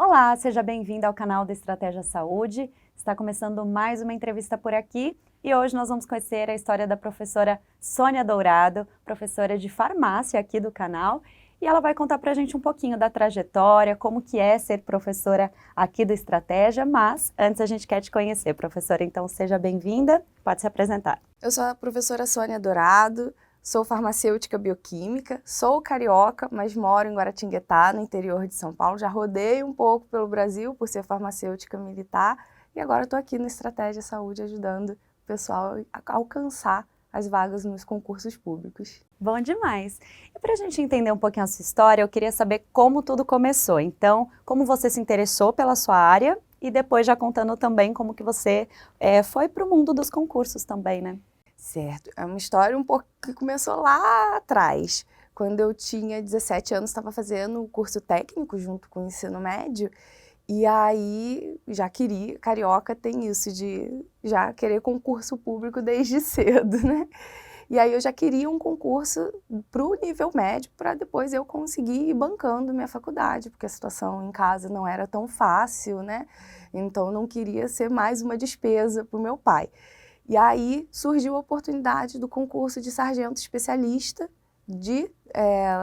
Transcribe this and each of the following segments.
Olá, seja bem-vindo ao canal da Estratégia Saúde. Está começando mais uma entrevista por aqui e hoje nós vamos conhecer a história da professora Sônia Dourado, professora de farmácia aqui do canal, e ela vai contar pra gente um pouquinho da trajetória, como que é ser professora aqui do Estratégia, mas antes a gente quer te conhecer, professora, então seja bem-vinda, pode se apresentar. Eu sou a professora Sônia Dourado, sou farmacêutica bioquímica, sou carioca, mas moro em Guaratinguetá, no interior de São Paulo. Já rodei um pouco pelo Brasil por ser farmacêutica militar e agora estou aqui no Estratégia Saúde ajudando o pessoal a alcançar as vagas nos concursos públicos. Bom demais! E para a gente entender um pouquinho a sua história, eu queria saber como tudo começou. Então, como você se interessou pela sua área e depois já contando também como que você foi para o mundo dos concursos também, né? Certo, é uma história um pouco que começou lá atrás. Quando eu tinha 17 anos, estava fazendo o curso técnico junto com o ensino médio, e aí já queria, carioca tem isso de já querer concurso público desde cedo, né? E aí eu já queria um concurso para o nível médio, para depois eu conseguir ir bancando minha faculdade, porque a situação em casa não era tão fácil, né? Então eu não queria ser mais uma despesa para o meu pai. E aí surgiu a oportunidade do concurso de sargento especialista de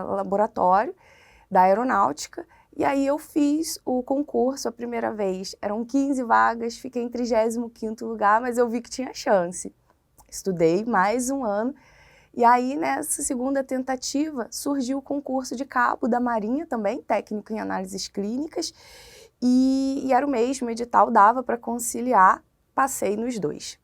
laboratório da aeronáutica. E aí eu fiz o concurso a primeira vez. Eram 15 vagas, fiquei em 35º lugar, mas eu vi que tinha chance. Estudei mais um ano. E aí, nessa segunda tentativa, surgiu o concurso de cabo da Marinha também, técnico em análises clínicas. E era o mesmo edital, dava para conciliar, passei nos dois.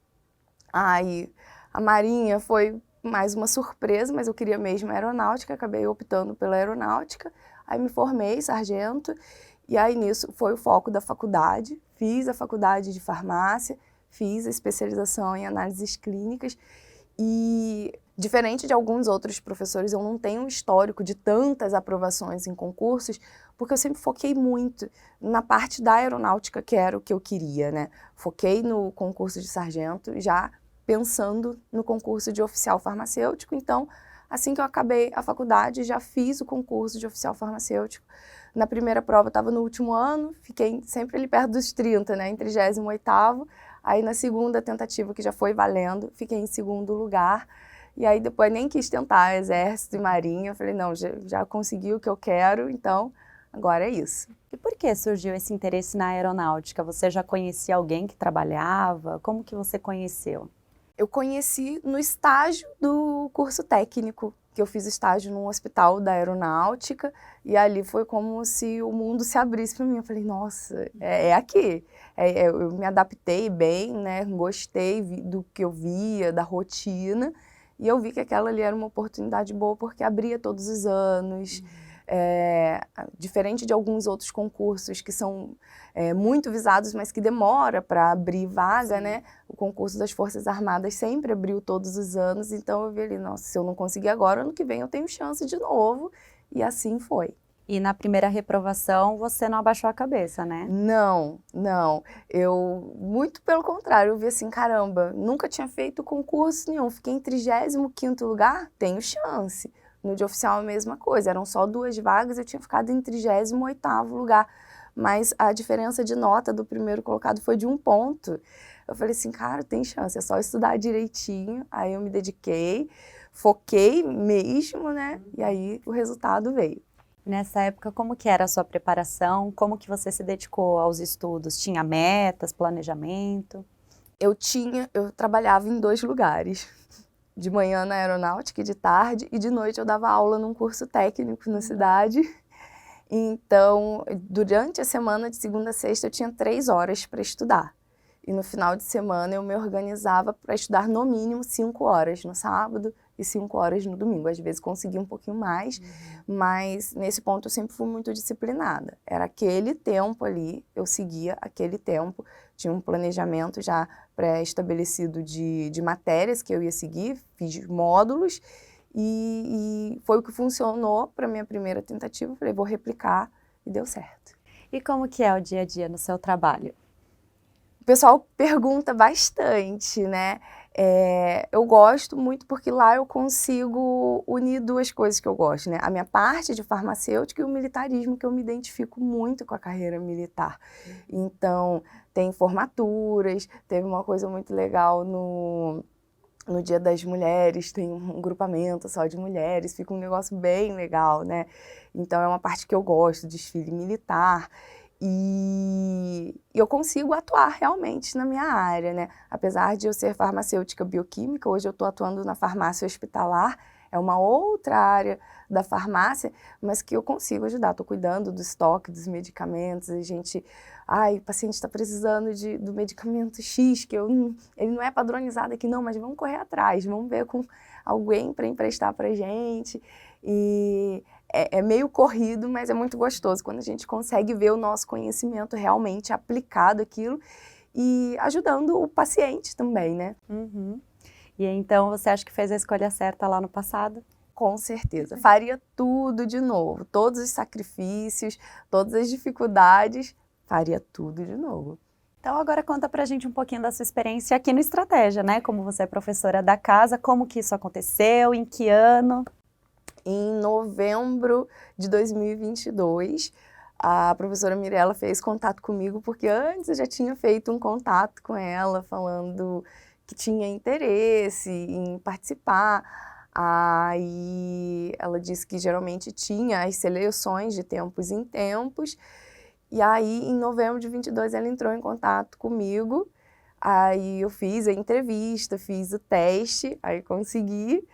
Aí a Marinha foi mais uma surpresa, mas eu queria mesmo a aeronáutica, acabei optando pela aeronáutica, aí me formei sargento, e aí nisso foi o foco da faculdade, fiz a faculdade de farmácia, fiz a especialização em análises clínicas, e diferente de alguns outros professores, eu não tenho um histórico de tantas aprovações em concursos, porque eu sempre foquei muito na parte da aeronáutica, que era o que eu queria, né? Foquei no concurso de sargento, já pensando no concurso de oficial farmacêutico. Então, assim que eu acabei a faculdade, já fiz o concurso de oficial farmacêutico. Na primeira prova, estava no último ano, fiquei sempre ali perto dos 30, né, em 38º. Aí, na segunda tentativa, que já foi valendo, fiquei em segundo lugar. E aí, depois, nem quis tentar exército e marinha. Eu falei, não, já consegui o que eu quero, então agora é isso. E por que surgiu esse interesse na aeronáutica? Você já conhecia alguém que trabalhava? Como que você conheceu? Eu conheci no estágio do curso técnico, que eu fiz estágio num hospital da aeronáutica, e ali foi como se o mundo se abrisse para mim. Eu falei, nossa, é aqui. Eu me adaptei bem, né? Gostei do que eu via, da rotina, e eu vi que aquela ali era uma oportunidade boa, porque abria todos os anos. Diferente de alguns outros concursos que são muito visados, mas que demora para abrir vaga, né? O concurso das Forças Armadas sempre abriu todos os anos, então eu vi ali, nossa, se eu não conseguir agora, ano que vem eu tenho chance de novo, e assim foi. E na primeira reprovação você não abaixou a cabeça, né? Não, não. Eu, muito pelo contrário, eu vi assim, caramba, nunca tinha feito concurso nenhum, fiquei em 35º lugar, tenho chance. No de oficial a mesma coisa, eram só 2 vagas, eu tinha ficado em 38º lugar, mas a diferença de nota do primeiro colocado foi de 1 ponto. Eu falei assim, cara, tem chance, é só estudar direitinho. Aí eu me dediquei, foquei mesmo, né? E aí o resultado veio. Nessa época, como que era a sua preparação? Como que você se dedicou aos estudos? Tinha metas, planejamento? Eu trabalhava em 2 lugares. De manhã na aeronáutica e de tarde, e de noite eu dava aula num curso técnico na cidade. Então, durante a semana, de segunda a sexta, eu tinha 3 horas para estudar. E no final de semana eu me organizava para estudar no mínimo 5 horas no sábado e 5 horas no domingo. Às vezes conseguia um pouquinho mais, mas nesse ponto eu sempre fui muito disciplinada. Era aquele tempo ali, eu seguia aquele tempo, tinha um planejamento já pré-estabelecido de matérias que eu ia seguir, fiz módulos e foi o que funcionou para minha primeira tentativa. Falei, vou replicar e deu certo. E como que é o dia a dia no seu trabalho? O pessoal pergunta bastante, né? Eu gosto muito porque lá eu consigo unir duas coisas que eu gosto, né? A minha parte de farmacêutica e o militarismo, que eu me identifico muito com a carreira militar. Então, tem formaturas, teve uma coisa muito legal no Dia das Mulheres, tem um grupamento só de mulheres, fica um negócio bem legal, né? Então, é uma parte que eu gosto, desfile militar. E eu consigo atuar realmente na minha área, né? Apesar de eu ser farmacêutica bioquímica, hoje eu estou atuando na farmácia hospitalar, é uma outra área da farmácia, mas que eu consigo ajudar. Estou cuidando do estoque dos medicamentos, o paciente está precisando do medicamento X, ele não é padronizado aqui não, mas vamos correr atrás, vamos ver com alguém para emprestar para gente. E é meio corrido, mas é muito gostoso quando a gente consegue ver o nosso conhecimento realmente aplicado aquilo e ajudando o paciente também, né? Uhum. E então você acha que fez a escolha certa lá no passado? Com certeza. Faria tudo de novo. Todos os sacrifícios, todas as dificuldades, faria tudo de novo. Então agora conta pra gente um pouquinho da sua experiência aqui no Estratégia, né? Como você é professora da casa, como que isso aconteceu, em que ano? Em novembro de 2022, a professora Mirella fez contato comigo, porque antes eu já tinha feito um contato com ela, falando que tinha interesse em participar. Aí ela disse que geralmente tinha as seleções de tempos em tempos. E aí, em novembro de 22, ela entrou em contato comigo. Aí eu fiz a entrevista, fiz o teste, aí consegui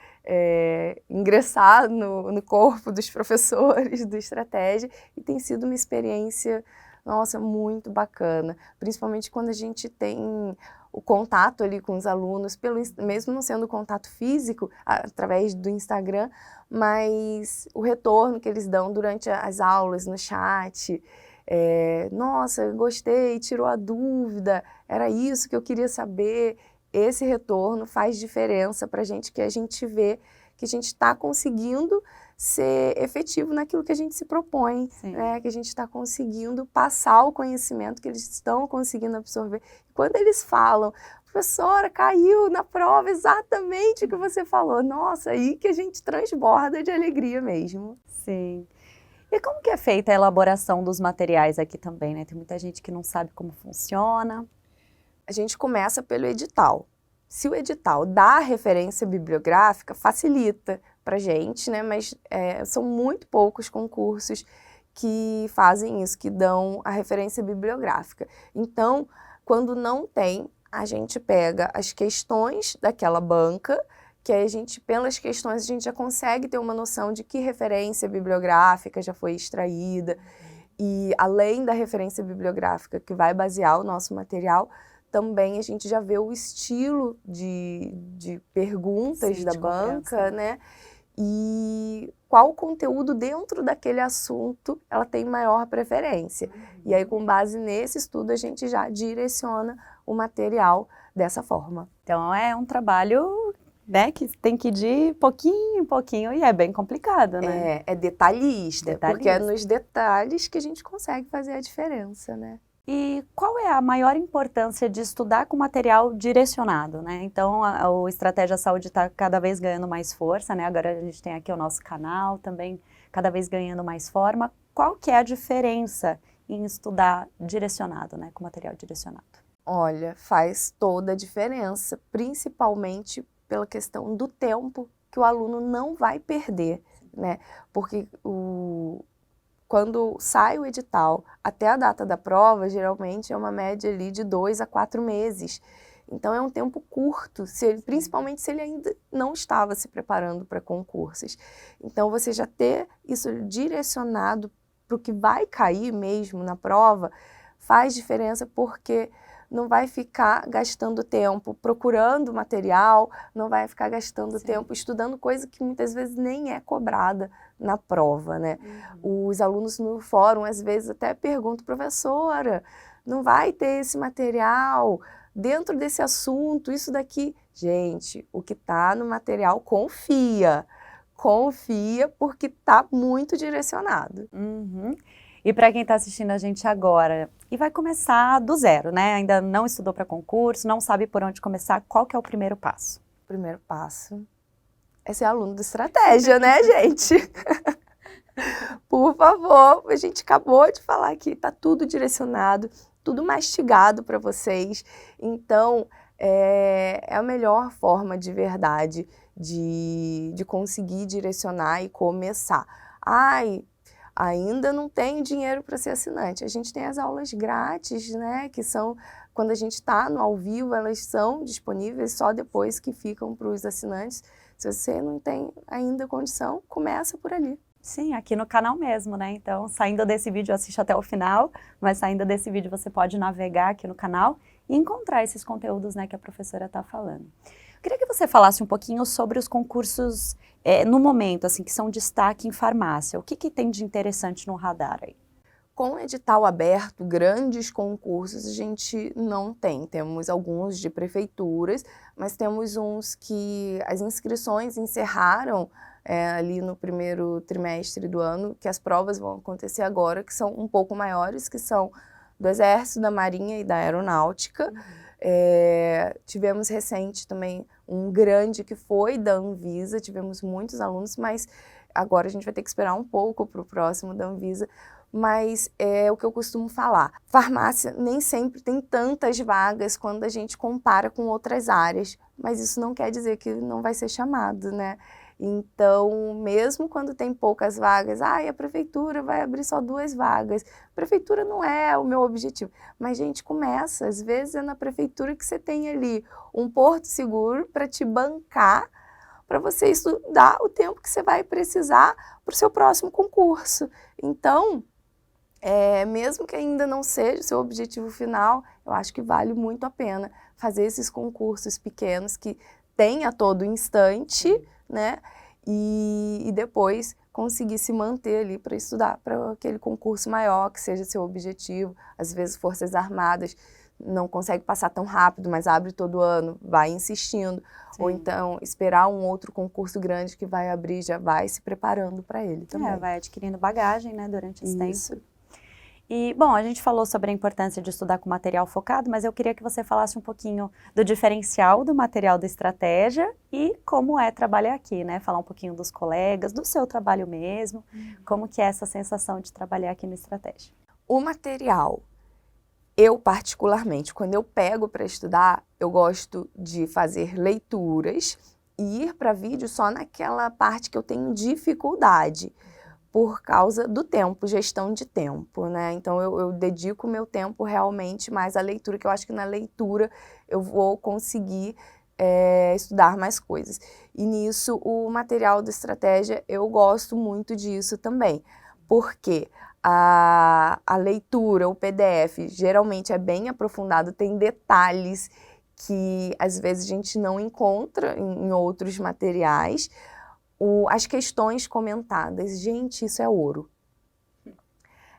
ingressar no corpo dos professores do Estratégia e tem sido uma experiência, nossa, muito bacana, principalmente quando a gente tem o contato ali com os alunos, mesmo não sendo contato físico, através do Instagram, mas o retorno que eles dão durante as aulas, no chat. Nossa, gostei, tirou a dúvida, era isso que eu queria saber. Esse retorno faz diferença para a gente, que a gente vê que a gente está conseguindo ser efetivo naquilo que a gente se propõe, né? Que a gente está conseguindo passar o conhecimento que eles estão conseguindo absorver. Quando eles falam, professora, caiu na prova exatamente o que você falou, nossa, aí que a gente transborda de alegria mesmo. Sim. E como que é feita a elaboração dos materiais aqui também, né? Tem muita gente que não sabe como funciona. A gente começa pelo edital. Se o edital dá a referência bibliográfica, facilita para a gente, né? Mas são muito poucos concursos que fazem isso, que dão a referência bibliográfica. Então, quando não tem, a gente pega as questões daquela banca, que aí pelas questões, a gente já consegue ter uma noção de que referência bibliográfica já foi extraída. E além da referência bibliográfica que vai basear o nosso material, também a gente já vê o estilo de perguntas da banca, né? E qual conteúdo dentro daquele assunto ela tem maior preferência. E aí, com base nesse estudo, a gente já direciona o material dessa forma. Então, é um trabalho, né, que tem que ir de pouquinho em pouquinho e é bem complicado, né? É detalhista, porque é nos detalhes que a gente consegue fazer a diferença, né? E qual é a maior importância de estudar com material direcionado, né? Então, o Estratégia Saúde está cada vez ganhando mais força, né? Agora a gente tem aqui o nosso canal também cada vez ganhando mais forma. Qual que é a diferença em estudar direcionado, né? Com material direcionado? Olha, faz toda a diferença, principalmente pela questão do tempo que o aluno não vai perder, né? Porque quando sai o edital até a data da prova, geralmente é uma média ali de 2 a 4 meses. Então é um tempo curto, principalmente se ele ainda não estava se preparando para concursos. Então você já ter isso direcionado para o que vai cair mesmo na prova faz diferença, porque não vai ficar gastando tempo procurando material, não vai ficar gastando tempo estudando coisa que muitas vezes nem é cobrada na prova, né? Os alunos no fórum, às vezes, até perguntam, professora, não vai ter esse material dentro desse assunto, isso daqui? Gente, o que está no material, confia porque está muito direcionado. Uhum. E para quem está assistindo a gente agora e vai começar do zero, né? Ainda não estudou para concurso, não sabe por onde começar, qual que é o primeiro passo? O primeiro passo é ser aluno do Estratégia, né, gente? Por favor, a gente acabou de falar aqui, tá tudo direcionado, tudo mastigado para vocês. Então, é a melhor forma de verdade de conseguir direcionar e começar. Ai, ainda não tenho dinheiro para ser assinante. A gente tem as aulas grátis, né, que são, quando a gente está no ao vivo, elas são disponíveis só depois que ficam para os assinantes. Se você não tem ainda condição, começa por ali. Sim, aqui no canal mesmo, né? Então, saindo desse vídeo, assiste até o final, mas saindo desse vídeo você pode navegar aqui no canal e encontrar esses conteúdos, né, que a professora está falando. Eu queria que você falasse um pouquinho sobre os concursos no momento, assim, que são destaque em farmácia. O que tem de interessante no radar aí? Com edital aberto, grandes concursos a gente não tem. Temos alguns de prefeituras, mas temos uns que as inscrições encerraram ali no primeiro trimestre do ano, que as provas vão acontecer agora, que são um pouco maiores, que são do Exército, da Marinha e da Aeronáutica. Tivemos recente também um grande que foi da Anvisa, tivemos muitos alunos, mas agora a gente vai ter que esperar um pouco para o próximo da Anvisa. Mas é o que eu costumo falar, farmácia nem sempre tem tantas vagas quando a gente compara com outras áreas, mas isso não quer dizer que não vai ser chamado, né? Então, mesmo quando tem poucas vagas, a prefeitura vai abrir só 2 vagas. Prefeitura não é o meu objetivo, mas gente, começa, às vezes é na prefeitura que você tem ali um porto seguro para te bancar, para você estudar o tempo que você vai precisar para o seu próximo concurso. Então, mesmo que ainda não seja o seu objetivo final, eu acho que vale muito a pena fazer esses concursos pequenos que tem a todo instante, né? E depois conseguir se manter ali para estudar para aquele concurso maior, que seja seu objetivo. Às vezes, Forças Armadas não consegue passar tão rápido, mas abre todo ano, vai insistindo. Sim. Ou então, esperar um outro concurso grande que vai abrir, já vai se preparando para ele também. Vai adquirindo bagagem, né, durante esse Isso. tempo. E, bom, a gente falou sobre a importância de estudar com material focado, mas eu queria que você falasse um pouquinho do diferencial do material da Estratégia e como é trabalhar aqui, né? Falar um pouquinho dos colegas, do seu trabalho mesmo, como que é essa sensação de trabalhar aqui no Estratégia. O material, eu particularmente, quando eu pego para estudar, eu gosto de fazer leituras e ir para vídeo só naquela parte que eu tenho dificuldade, por causa do tempo, gestão de tempo, né? Então, eu dedico o meu tempo realmente mais à leitura, que eu acho que na leitura eu vou conseguir estudar mais coisas. E nisso, o material da Estratégia, eu gosto muito disso também, porque a leitura, o PDF, geralmente é bem aprofundado, tem detalhes que às vezes a gente não encontra em outros materiais. As questões comentadas, gente, isso é ouro.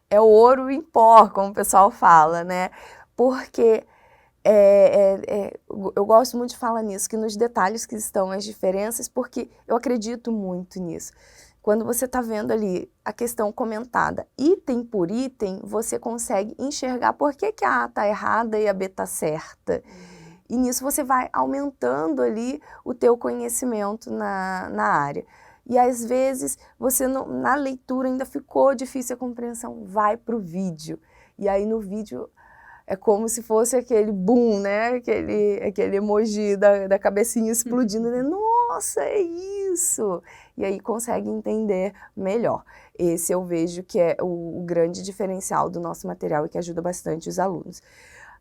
É ouro em pó, como o pessoal fala, né? Porque eu gosto muito de falar nisso, que nos detalhes que estão as diferenças, porque eu acredito muito nisso. Quando você está vendo ali a questão comentada, item por item, você consegue enxergar por que a A está errada e a B está certa. E nisso você vai aumentando ali o teu conhecimento na área. E às vezes, você na leitura ainda ficou difícil a compreensão, vai para o vídeo. E aí no vídeo é como se fosse aquele boom, né? Aquele emoji da cabecinha explodindo, né? Nossa, é isso! E aí consegue entender melhor. Esse eu vejo que é o grande diferencial do nosso material e que ajuda bastante os alunos.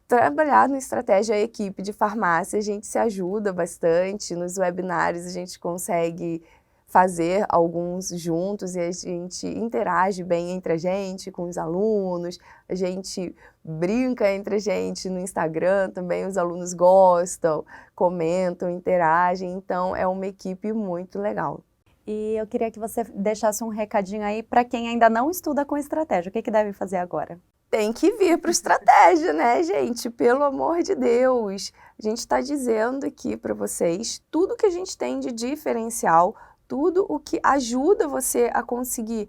Trabalhar no Estratégia, a equipe de farmácia, a gente se ajuda bastante. Nos webinários a gente consegue fazer alguns juntos e a gente interage bem entre a gente, com os alunos, a gente brinca entre a gente no Instagram também, os alunos gostam, comentam, interagem, então é uma equipe muito legal. E eu queria que você deixasse um recadinho aí para quem ainda não estuda com Estratégia, o que deve fazer agora? Tem que vir para o Estratégia, né, gente? Pelo amor de Deus! A gente está dizendo aqui para vocês tudo que a gente tem de diferencial, tudo o que ajuda você a conseguir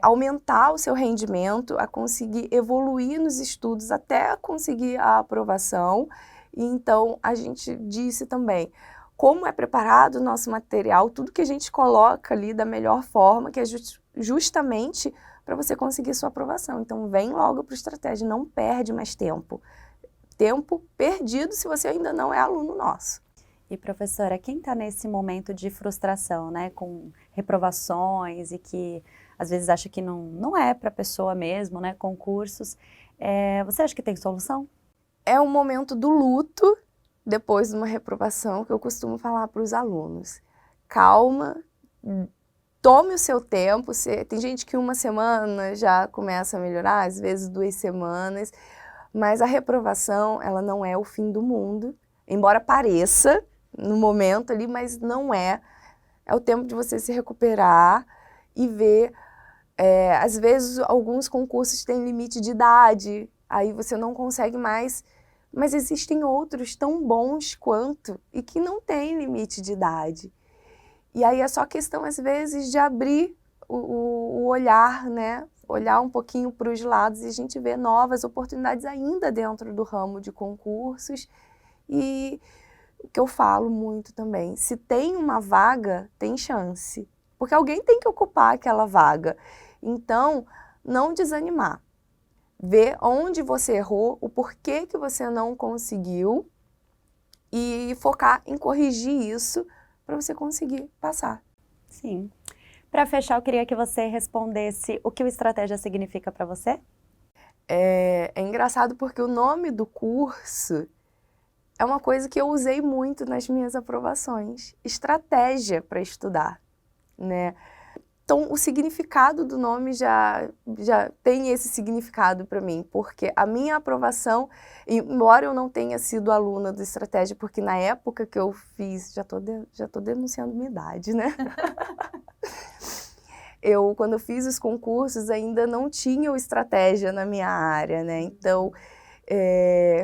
aumentar o seu rendimento, a conseguir evoluir nos estudos até conseguir a aprovação. E então, a gente disse também como é preparado o nosso material, tudo que a gente coloca ali da melhor forma, que é justamente para você conseguir sua aprovação. Então, vem logo para o Estratégia, não perde mais tempo. Tempo perdido se você ainda não é aluno nosso. E professora, quem está nesse momento de frustração, né, com reprovações e que às vezes acha que não é para a pessoa mesmo, né, concursos, você acha que tem solução? É o momento do luto, depois de uma reprovação, que eu costumo falar para os alunos. Calma, tome o seu tempo, tem gente que 1 semana já começa a melhorar, às vezes 2 semanas, mas a reprovação, ela não é o fim do mundo, embora pareça no momento ali, mas não é. É o tempo de você se recuperar e ver, às vezes alguns concursos têm limite de idade, aí você não consegue mais, mas existem outros tão bons quanto e que não têm limite de idade. E aí é só questão, às vezes, de abrir o olhar, né? Olhar um pouquinho para os lados e a gente vê novas oportunidades ainda dentro do ramo de concursos. E o que eu falo muito também, se tem uma vaga, tem chance. Porque alguém tem que ocupar aquela vaga. Então, não desanimar. Ver onde você errou, o porquê que você não conseguiu e focar em corrigir isso para você conseguir passar. Sim. Para fechar, eu queria que você respondesse o que o Estratégia significa para você. É engraçado porque o nome do curso é uma coisa que eu usei muito nas minhas aprovações. Estratégia para estudar, né? Então, o significado do nome já tem esse significado para mim, porque a minha aprovação, embora eu não tenha sido aluna do Estratégia, porque na época que eu fiz, já tô denunciando minha idade, né? Quando eu fiz os concursos, ainda não tinha o Estratégia na minha área, né? Então,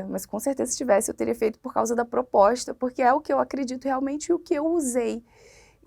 mas com certeza se tivesse, eu teria feito por causa da proposta, porque é o que eu acredito realmente e o que eu usei.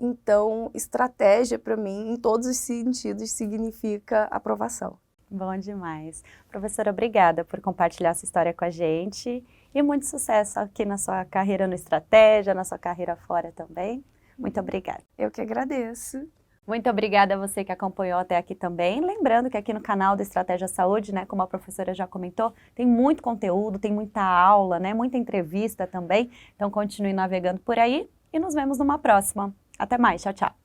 Então, estratégia para mim, em todos os sentidos, significa aprovação. Bom demais. Professora, obrigada por compartilhar essa história com a gente e muito sucesso aqui na sua carreira no Estratégia, na sua carreira fora também. Muito obrigada. Eu que agradeço. Muito obrigada a você que acompanhou até aqui também. Lembrando que aqui no canal do Estratégia Saúde, né, como a professora já comentou, tem muito conteúdo, tem muita aula, né, muita entrevista também. Então continue navegando por aí e nos vemos numa próxima. Até mais, tchau, tchau.